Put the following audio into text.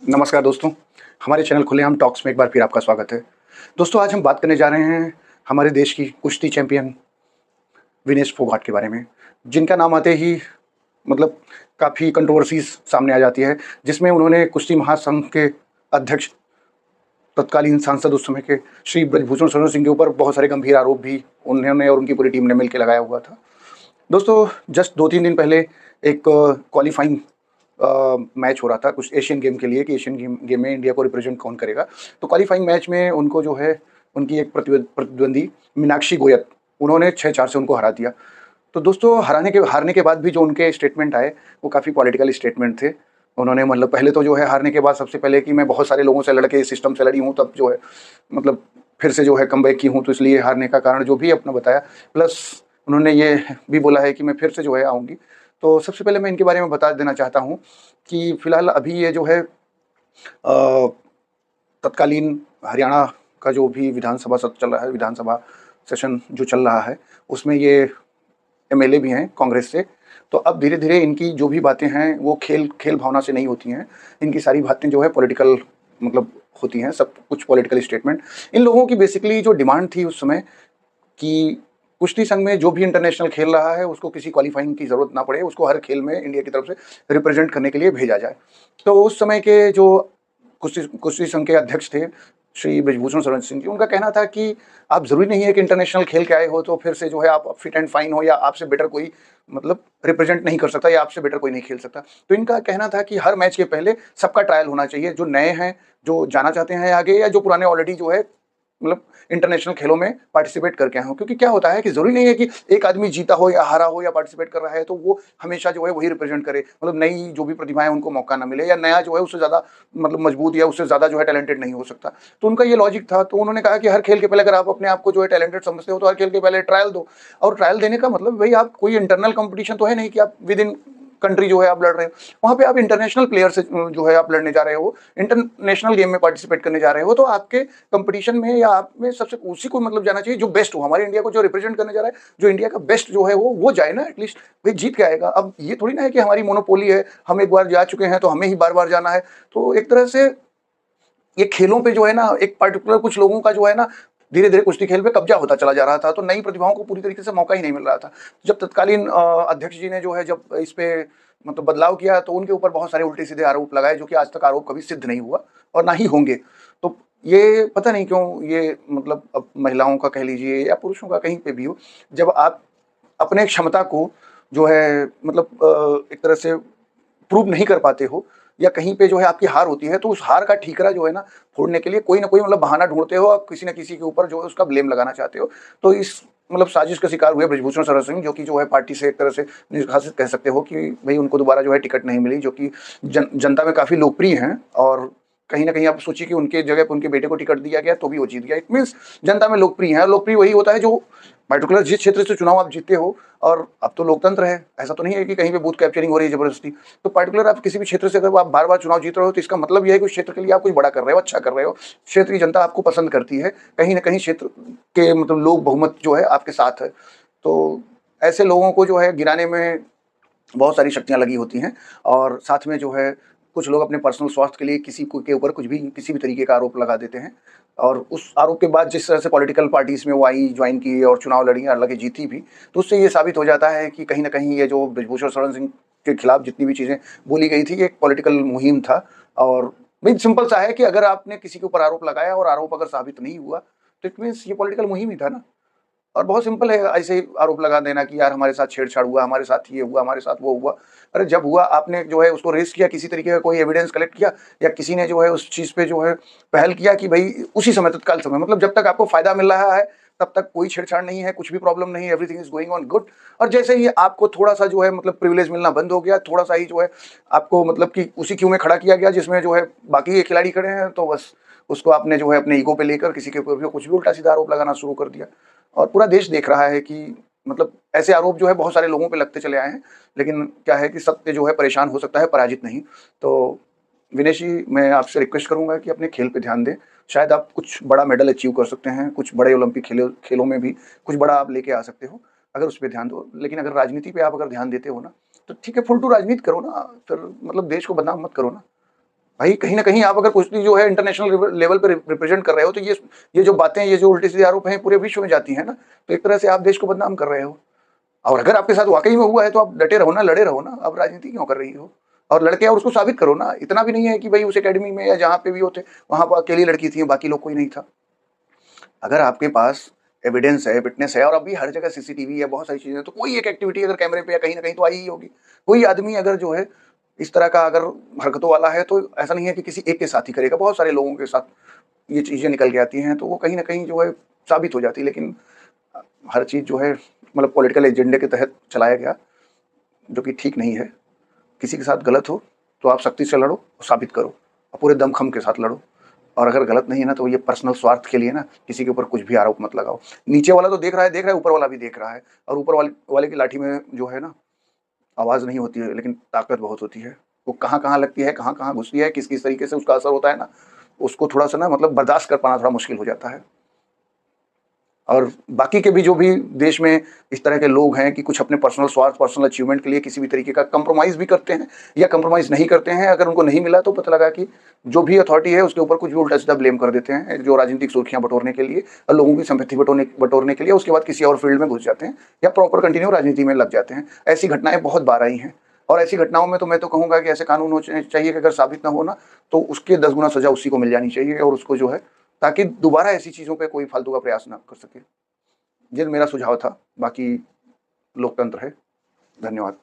नमस्कार दोस्तों, हमारे चैनल खुलेआम टॉक्स में एक बार फिर आपका स्वागत है। दोस्तों, आज हम बात करने जा रहे हैं हमारे देश की कुश्ती चैंपियन विनेश फोगाट के बारे में, जिनका नाम आते ही मतलब काफ़ी कंट्रोवर्सीज़ सामने आ जाती है, जिसमें उन्होंने कुश्ती महासंघ के अध्यक्ष, तत्कालीन सांसद उस समय के श्री ब्रजभूषण शरण सिंह के ऊपर बहुत सारे गंभीर आरोप भी उन्होंने और उनकी पूरी टीम ने मिलकर लगाया हुआ था। दोस्तों, जस्ट 2-3 दिन पहले एक क्वालीफाइंग मैच हो रहा था कुछ एशियन गेम के लिए कि एशियन गेम में इंडिया को रिप्रेजेंट कौन करेगा। तो क्वालीफाइंग मैच में उनको जो है उनकी एक प्रतिद्वंदी मीनाक्षी गोयत, उन्होंने 6-4 से उनको हरा दिया। तो दोस्तों, हारने के बाद भी जो उनके स्टेटमेंट आए, वो काफ़ी पॉलिटिकल स्टेटमेंट थे। उन्होंने मतलब पहले तो जो है हारने के बाद सबसे पहले कि मैं बहुत सारे लोगों से लड़ के सिस्टम से लड़ी हूँ, तब जो है मतलब फिर से जो है कमबैक की हूँ, तो इसलिए हारने का कारण जो भी अपना बताया। प्लस उन्होंने ये भी बोला है कि मैं फिर से जो है आऊँगी। तो सबसे पहले मैं इनके बारे में बता देना चाहता हूँ कि फ़िलहाल अभी ये जो है तत्कालीन हरियाणा का जो भी विधानसभा सत्र चल रहा है, विधानसभा सेशन जो चल रहा है, उसमें ये एमएलए भी हैं कांग्रेस से। तो अब धीरे-धीरे इनकी जो भी बातें हैं, वो खेल खेल भावना से नहीं होती हैं। इनकी सारी बातें जो है पॉलिटिकल मतलब होती हैं, सब कुछ पॉलिटिकल स्टेटमेंट। इन लोगों की बेसिकली जो डिमांड थी उस समय कि कुश्ती संघ में जो भी इंटरनेशनल खेल रहा है, उसको किसी क्वालीफाइंग की ज़रूरत ना पड़े, उसको हर खेल में इंडिया की तरफ से रिप्रेज़ेंट करने के लिए भेजा जाए। तो उस समय के जो कुश्ती कुश्ती संघ के अध्यक्ष थे, श्री ब्रजभूषण शरण सिंह जी, उनका कहना था कि आप ज़रूरी नहीं है कि इंटरनेशनल खेल के आए हो, तो फिर से जो है आप फिट एंड फाइन हो या आपसे बेटर कोई मतलब रिप्रेज़ेंट नहीं कर सकता या आपसे बेटर कोई नहीं खेल सकता। तो इनका कहना था कि हर मैच के पहले सबका ट्रायल होना चाहिए, जो नए हैं, जो जाना चाहते हैं आगे या जो पुराने ऑलरेडी जो है मतलब इंटरनेशनल खेलों में पार्टिसिपेट करके आए हों। क्योंकि क्या होता है कि ज़रूरी नहीं है कि एक आदमी जीता हो या हारा हो या पार्टिसिपेट कर रहा है, तो वो हमेशा जो है वही रिप्रेज़ेंट करे। मतलब नई जो भी प्रतिभाएँ उनको मौका ना मिले या नया जो है उससे ज़्यादा मतलब मजबूत या उससे ज़्यादा जो है टैलेंटेड नहीं हो सकता। तो उनका ये लॉजिक था। तो उन्होंने कहा कि हर खेल के पहले अगर आप अपने आप को जो है टैलेंटेड समझते हो, तो हर खेल के पहले ट्रायल दो। और ट्रायल देने का मतलब भई आप कोई इंटरनल कॉम्पिटिशन तो है नहीं कि आप विद इन कंट्री जो है आप लड़ रहे हो। वहाँ पे आप इंटरनेशनल प्लेयर से जो है आप लड़ने जा रहे हो, इंटरनेशनल गेम में पार्टिसिपेट करने जा रहे हो, तो आपके कंपटीशन में या आप में सबसे उसी को मतलब जाना चाहिए जो बेस्ट हो। हमारे इंडिया को जो रिप्रेजेंट करने जा रहा है, जो इंडिया का बेस्ट जो है वो जाए ना एटलीस्ट, भाई जीत के आएगा। अब ये थोड़ी ना है कि हमारी मोनोपोली है, हम एक बार जा चुके हैं तो हमें ही बार-बार जाना है। तो एक तरह से ये खेलों पे जो है ना एक पर्टिकुलर कुछ लोगों का जो है ना धीरे-धीरे कुश्ती खेल पे कब्जा होता चला जा रहा था, तो नई प्रतिभाओं को पूरी तरीके से मौका ही नहीं मिल रहा था। जब तत्कालीन अध्यक्ष जी ने जो है जब इस पे मतलब बदलाव किया, तो उनके ऊपर बहुत सारे उल्टे-सीधे आरोप लगाए, जो कि आज तक आरोप कभी सिद्ध नहीं हुआ और ना ही होंगे। तो ये पता नहीं क्यों ये मतलब अब महिलाओं का कह लीजिए या पुरुषों का कहीं पे भी हो, जब आप अपने क्षमता को जो है मतलब एक तरह से प्रूव नहीं कर पाते हो या कहीं पे जो है आपकी हार होती है, तो उस हार का ठीकरा जो है ना फोड़ने के लिए कोई ना कोई मतलब बहाना ढूँढते हो और किसी न किसी के ऊपर जो है उसका ब्लेम लगाना चाहते हो। तो इस मतलब साजिश का शिकार हुए ब्रजभूषण शरण सिंह, जो कि जो है पार्टी से एक तरह से निष्कासित कह सकते हो कि भई उनको दोबारा जो है टिकट नहीं मिली, जो कि जनता में काफ़ी लोकप्रिय हैं। और कहीं न कहीं आप सोचिए कि उनके जगह पे उनके बेटे को टिकट दिया गया, तो भी वो जीत गया। इट मीन्स जनता में लोकप्रिय हैं। लोकप्रिय वही होता है जो पर्टिकुलर जिस क्षेत्र से चुनाव आप जीतते हो। और अब तो लोकतंत्र है, ऐसा तो नहीं है कि कहीं पे बूथ कैप्चरिंग हो रही है ज़बरदस्ती। तो पर्टिकुलर आप किसी भी क्षेत्र से अगर आप बार-बार चुनाव जीत रहे हो, तो इसका मतलब ये है कि उस क्षेत्र के लिए आप कुछ बड़ा कर रहे हो, अच्छा कर रहे हो। क्षेत्र की जनता आपको पसंद करती है। कहीं न कहीं क्षेत्र के मतलब लोग बहुमत जो है आपके साथ है। तो ऐसे लोगों को जो है गिराने में बहुत सारी शक्तियाँ लगी होती हैं। और साथ में जो है कुछ लोग अपने पर्सनल स्वार्थ के लिए किसी को के ऊपर कुछ भी किसी भी तरीके का आरोप लगा देते हैं। और उस आरोप के बाद जिस तरह से पॉलिटिकल पार्टीज़ में वो आई, जॉइन की और चुनाव लड़ी, हालाँकि जीती भी, तो उससे ये साबित हो जाता है कि कहीं न कहीं ये जो ब्रजभूषण शरण सिंह के खिलाफ जितनी भी चीज़ें बोली गई थी, ये एक पॉलिटिकल मुहिम था। और भई सिंपल सा है कि अगर आपने किसी के ऊपर आरोप लगाया और आरोप अगर साबित नहीं हुआ, तो इट मीन्स ये पॉलिटिकल मुहिम ही था ना। और बहुत सिंपल है ऐसे ही आरोप लगा देना कि यार हमारे साथ छेड़छाड़ हुआ, हमारे साथ ये हुआ, हमारे साथ वो हुआ। अरे जब हुआ आपने जो है उसको रेज़ किया, किसी तरीके का कोई एविडेंस कलेक्ट किया या किसी ने जो है उस चीज़ पे जो है पहल किया कि भई उसी समय तत्काल समय मतलब जब तक आपको फ़ायदा मिल रहा है, तब तक कोई छेड़छाड़ नहीं है, कुछ भी प्रॉब्लम नहीं है, everything is going on good. और जैसे ही आपको थोड़ा-सा जो है मतलब प्रिविलेज मिलना बंद हो गया, थोड़ा-सा ही जो है आपको मतलब कि उसी क्यू में खड़ा किया गया जिसमें जो है बाकी के खिलाड़ी खड़े हैं, तो बस उसको आपने जो है अपने ईगो पे लेकर किसी के ऊपर भी कुछ भी उल्टा-सीधा आरोप लगाना शुरू कर दिया। और पूरा देश देख रहा है कि मतलब ऐसे आरोप जो है बहुत सारे लोगों पे लगते चले आए हैं, लेकिन क्या है कि सत्य जो है परेशान हो सकता है, पराजित नहीं। तो विनेश जी, मैं आपसे रिक्वेस्ट करूँगा कि अपने खेल पे ध्यान दें। शायद आप कुछ बड़ा मेडल अचीव कर सकते हैं, कुछ बड़े ओलंपिक खेलों में भी कुछ बड़ा आप लेके आ सकते हो, अगर उस पे ध्यान दो। लेकिन अगर राजनीति पे आप अगर ध्यान देते हो ना, तो ठीक है, फुल टू राजनीति करो ना, फिर मतलब देश को बदनाम मत करो ना। भाई कहीं ना कहीं आप अगर कुछ भी जो है इंटरनेशनल लेवल पर रिप्रेजेंट कर रहे हो, तो ये जो बातें, ये जो उल्टे सीधे आरोप हैं, पूरे विश्व में जाती हैं ना, तो एक तरह से आप देश को बदनाम कर रहे हो। और अगर आपके साथ वाकई में हुआ है तो आप डटे रहो ना, लड़े रहो ना, अब राजनीति क्यों कर रही हो? और लड़के और उसको साबित करो ना। इतना भी नहीं है कि भाई उस एकेडमी में या जहाँ पे भी होते वहां पर अकेली लड़की थी, बाकी लोग कोई नहीं था। अगर आपके पास एविडेंस है, विटनेस है, और अभी हर जगह सीसीटीवी है, बहुत सारी चीजें, तो कोई एक एक्टिविटी अगर कैमरे पे या कहीं ना कहीं तो आई ही होगी। कोई आदमी अगर जो है इस तरह का अगर हरकतों वाला है, तो ऐसा नहीं है कि किसी एक के साथ ही करेगा, बहुत सारे लोगों के साथ ये चीजें निकल के आती हैं, तो वो कहीं ना कहीं जो है साबित हो जाती है। लेकिन हर चीज जो है मतलब पॉलिटिकल एजेंडे के तहत चलाया गया, जो कि ठीक नहीं है। किसी के साथ गलत हो तो आप सख्ती से लड़ो, साबित करो, और पूरे दमखम के साथ लड़ो। और अगर गलत नहीं है ना, तो ये पर्सनल स्वार्थ के लिए ना किसी के ऊपर कुछ भी आरोप मत लगाओ। नीचे वाला तो देख रहा है, ऊपर वाला भी देख रहा है, और ऊपर वाले की लाठी में जो है ना आवाज़ नहीं होती है, लेकिन ताकत बहुत होती है। वो कहाँ कहाँ लगती है, कहाँ कहाँ घुसती है, किस किस तरीके से उसका असर होता है ना, उसको थोड़ा सा ना मतलब बर्दाश्त कर पाना थोड़ा मुश्किल हो जाता है। और बाकी के भी जो भी देश में इस तरह के लोग हैं कि कुछ अपने पर्सनल स्वार्थ, पर्सनल अचीवमेंट के लिए किसी भी तरीके का कंप्रोमाइज़ भी करते हैं या कंप्रोमाइज़ नहीं करते हैं। अगर उनको नहीं मिला तो पता लगा कि जो भी अथॉरिटी है उसके ऊपर कुछ भी उल्टा सीधा ब्लेम कर देते हैं, जो राजनीतिक सुर्खियां बटोरने के लिए और लोगों की संपत्ति बटोरने के लिए। उसके बाद किसी और फील्ड में घुस जाते हैं या प्रॉपर कंटिन्यू राजनीति में लग जाते हैं। ऐसी घटनाएं बहुत बार आई हैं। और ऐसी घटनाओं में तो मैं तो कहूँगा कि ऐसे कानून होने चाहिए कि अगर साबित ना हो ना, तो उसके 10 गुना सजा उसी को मिल जानी चाहिए, और उसको जो है ताकि दोबारा ऐसी चीज़ों पे कोई फालतू का प्रयास ना कर सके। ये मेरा सुझाव था। बाकी लोकतंत्र है। धन्यवाद।